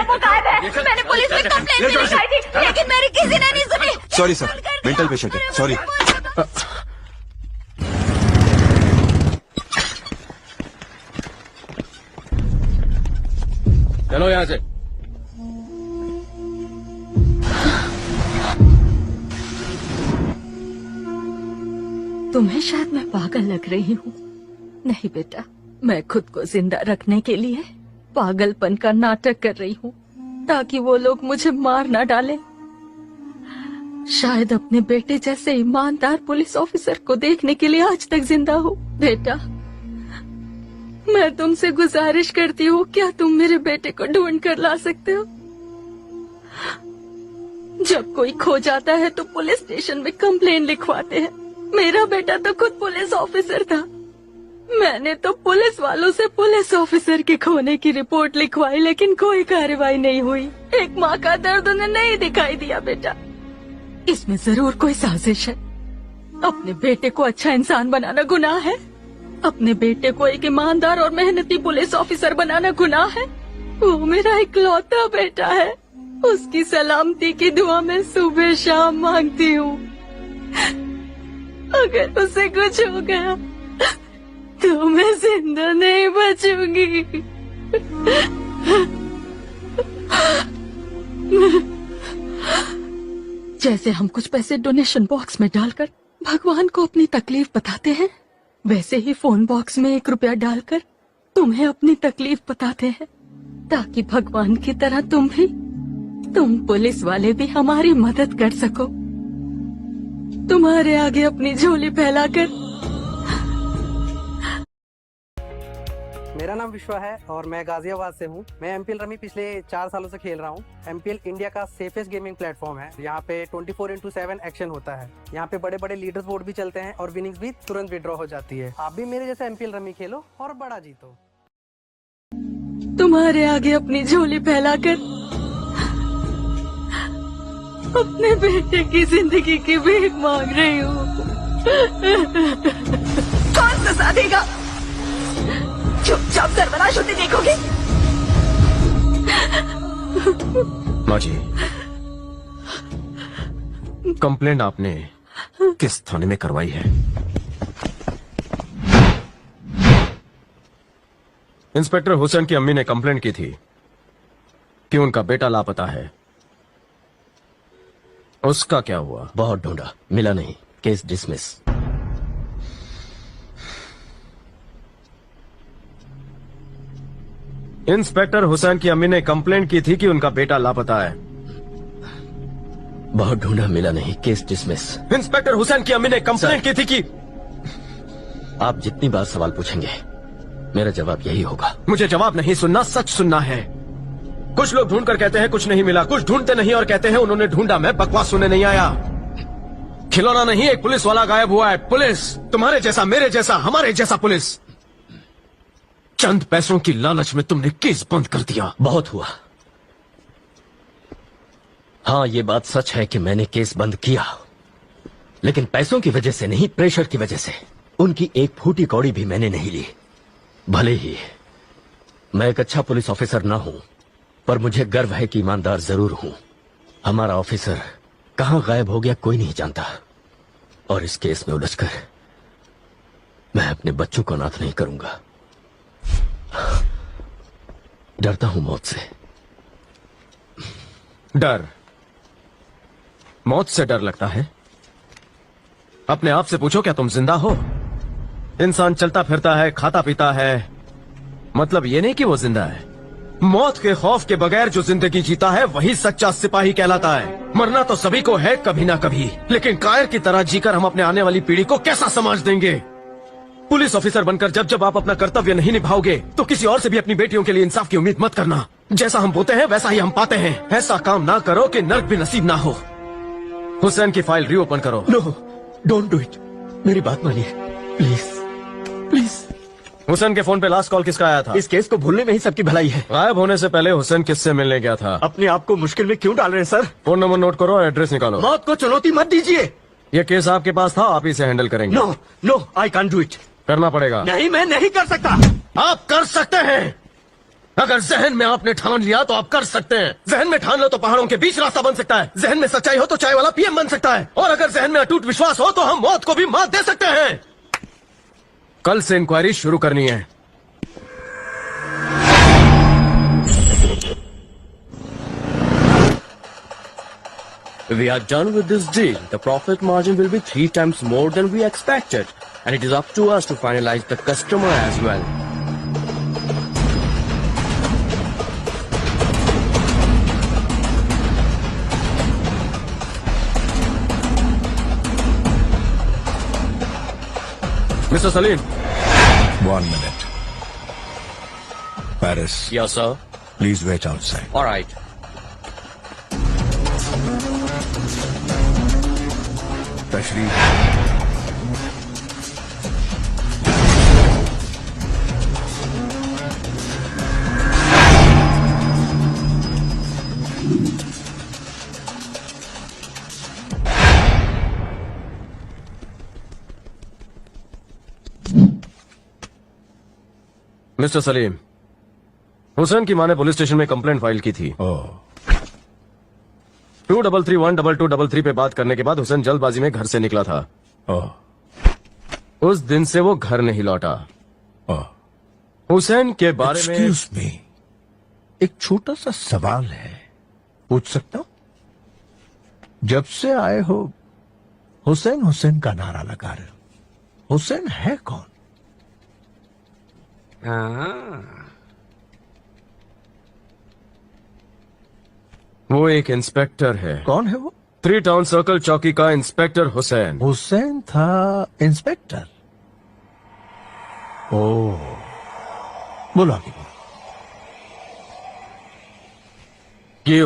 वो गायब है। मैंने पुलिस में कंप्लेंट भी लिखाई थी, लेकिन मेरी किसी ने नहीं सुनी। सॉरी सर, मेंटल पेशेंट है, सॉरी। चलो यहाँ से। तुम्हें शायद मैं पागल लग रही हूँ। नहीं बेटा, मैं खुद को जिंदा रखने के लिए पागलपन का नाटक कर रही हूँ, ताकि वो लोग मुझे मार ना डालें। शायद अपने बेटे जैसे ईमानदार पुलिस ऑफिसर को देखने के लिए आज तक जिंदा हूँ। बेटा, मैं तुमसे गुजारिश करती हूँ, क्या तुम मेरे बेटे को ढूंढ कर ला सकते हो? जब कोई खो जाता है तो पुलिस स्टेशन में कंप्लेन लिखवाते हैं। मेरा बेटा तो खुद पुलिस ऑफिसर था। मैंने तो पुलिस वालों से पुलिस ऑफिसर के खोने की रिपोर्ट लिखवाई, लेकिन कोई कार्रवाई नहीं हुई। एक माँ का दर्द उन्हें नहीं दिखाई दिया। बेटा, इसमें जरूर कोई साजिश है। अपने बेटे को अच्छा इंसान बनाना गुनाह है? अपने बेटे को एक ईमानदार और मेहनती पुलिस ऑफिसर बनाना गुनाह है? वो मेरा इकलौता बेटा है। उसकी सलामती की दुआ मैं सुबह शाम मांगती हूँ। अगर उसे कुछ हो गया तो मैं जिंदा नहीं बचूंगी। जैसे हम कुछ पैसे डोनेशन बॉक्स में डालकर भगवान को अपनी तकलीफ बताते हैं, वैसे ही फोन बॉक्स में 1 रुपया डालकर तुम्हें अपनी तकलीफ बताते हैं, ताकि भगवान की तरह तुम पुलिस वाले भी हमारी मदद कर सको। तुम्हारे आगे अपनी झोली फैलाकर। मेरा नाम विश्वा है और मैं गाजियाबाद से हूँ। मैं एमपीएल रमी पिछले 4 सालों से खेल रहा हूँ। एमपीएल इंडिया का सेफेस्ट गेमिंग प्लेटफॉर्म है। यहाँ पे 24/7 एक्शन होता है। यहाँ पे बड़े बड़े लीडर्स बोर्ड भी चलते हैं और विनिंग्स भी तुरंत विड्रॉ हो जाती है। आप भी मेरे जैसे एमपीएल रमी खेलो और बड़ा जीतो। तुम्हारे आगे अपनी झोली फैलाकर अपने बेटे की जिंदगी की भीख मांग रही हूँ। कौन सजा देगा? चुपचाप सर्वनाश होते देखोगे? माँ जी, कंप्लेंट आपने किस थाने में करवाई है? इंस्पेक्टर हुसैन की अम्मी ने कंप्लेंट की थी कि उनका बेटा लापता है। उसका क्या हुआ? बहुत ढूंढा, मिला नहीं, केस डिसमिस। इंस्पेक्टर हुसैन की अम्मी ने कंप्लेंट की थी कि उनका बेटा लापता है। बहुत ढूंढा, मिला नहीं, केस डिसमिस। इंस्पेक्टर हुसैन की अम्मी ने कंप्लेंट की थी कि... आप जितनी बार सवाल पूछेंगे मेरा जवाब यही होगा। मुझे जवाब नहीं सुनना, सच सुनना है। कुछ लोग ढूंढ कर कहते हैं कुछ नहीं मिला, कुछ ढूंढते नहीं और कहते हैं उन्होंने ढूंढा। मैं बकवास सुनने नहीं आया। खिलौना नहीं, एक पुलिस वाला गायब हुआ है। पुलिस, तुम्हारे जैसा, मेरे जैसा, हमारे जैसा पुलिस। चंद पैसों की लालच में तुमने केस बंद कर दिया। बहुत हुआ। हाँ, ये बात सच है कि मैंने केस बंद किया, लेकिन पैसों की वजह से नहीं, प्रेशर की वजह से। उनकी एक फूटी कौड़ी भी मैंने नहीं ली। भले ही मैं एक अच्छा पुलिस ऑफिसर ना हूं, पर मुझे गर्व है कि ईमानदार जरूर हूं। हमारा ऑफिसर कहां गायब हो गया कोई नहीं जानता, और इस केस में उलझकर मैं अपने बच्चों को अनाथ नहीं करूंगा। डरता हूं मौत से। डर? मौत से डर लगता है? अपने आप से पूछो, क्या तुम जिंदा हो? इंसान चलता फिरता है, खाता पीता है, मतलब ये नहीं कि वो जिंदा है। मौत के खौफ के बगैर जो जिंदगी जीता है वही सच्चा सिपाही कहलाता है। मरना तो सभी को है कभी ना कभी, लेकिन कायर की तरह जीकर हम अपने आने वाली पीढ़ी को कैसा समाज देंगे? पुलिस ऑफिसर बनकर जब जब आप अपना कर्तव्य नहीं निभाओगे तो किसी और से भी अपनी बेटियों के लिए इंसाफ की उम्मीद मत करना। जैसा हम बोते हैं वैसा ही हम पाते हैं। ऐसा काम ना करो कि नर्क भी नसीब ना हो। हुसैन की फाइल रीओपन करो। No, don't do it. मेरी बात मानिए प्लीज, प्लीज। हुसैन के फोन पे लास्ट कॉल किसका आया था? इस केस को भूलने में ही सबकी भलाई है। गायब होने से पहले हुसैन किससे मिलने गया था? अपने आप को मुश्किल में क्यों डाल रहे हैं सर? फोन नंबर नोट करो और एड्रेस निकालो। मौत को चुनौती मत दीजिए। ये केस आपके पास था, आप इसे हैंडल करेंगे। No no, I can't do it. करना पड़ेगा। नहीं, मैं नहीं कर सकता। आप कर सकते हैं। अगर जहन में आपने ठान लिया तो आप कर सकते हैं। जहन में ठान लो तो पहाड़ों के बीच रास्ता बन सकता है। जहन में सच्चाई हो तो चाय वाला पीएम बन सकता है। और अगर जहन में अटूट विश्वास हो तो हम मौत को भी मात दे सकते हैं। कल से इंक्वायरी शुरू करनी है। We are done with this deal. The profit margin will be 3 times more than we expected. And it is up to us to finalize the customer as well. Mister Salim, 1 minute. Paris, Yes, sir. please wait outside. All right. तशरीफ। Mister Salim, Hussain की मां ने police station में complaint file की थी। ओह, 23312233 पे बात करने के बाद हुसैन जल्दबाजी में घर से निकला था। ओह, उस दिन से वो घर नहीं लौटा। ओह। हुसैन के बारे में एक्सक्यूज मी, एक छोटा सा सवाल है, पूछ सकता हूं? जब से आए हो हुसैन हुसैन का नारा लगा रहे हो। हुसैन है कौन? वो एक इंस्पेक्टर है। कौन है वो? 3 टाउन सर्कल चौकी का इंस्पेक्टर हुसैन। हुसैन था इंस्पेक्टर। ओह, बोलो आगे बोलो। ये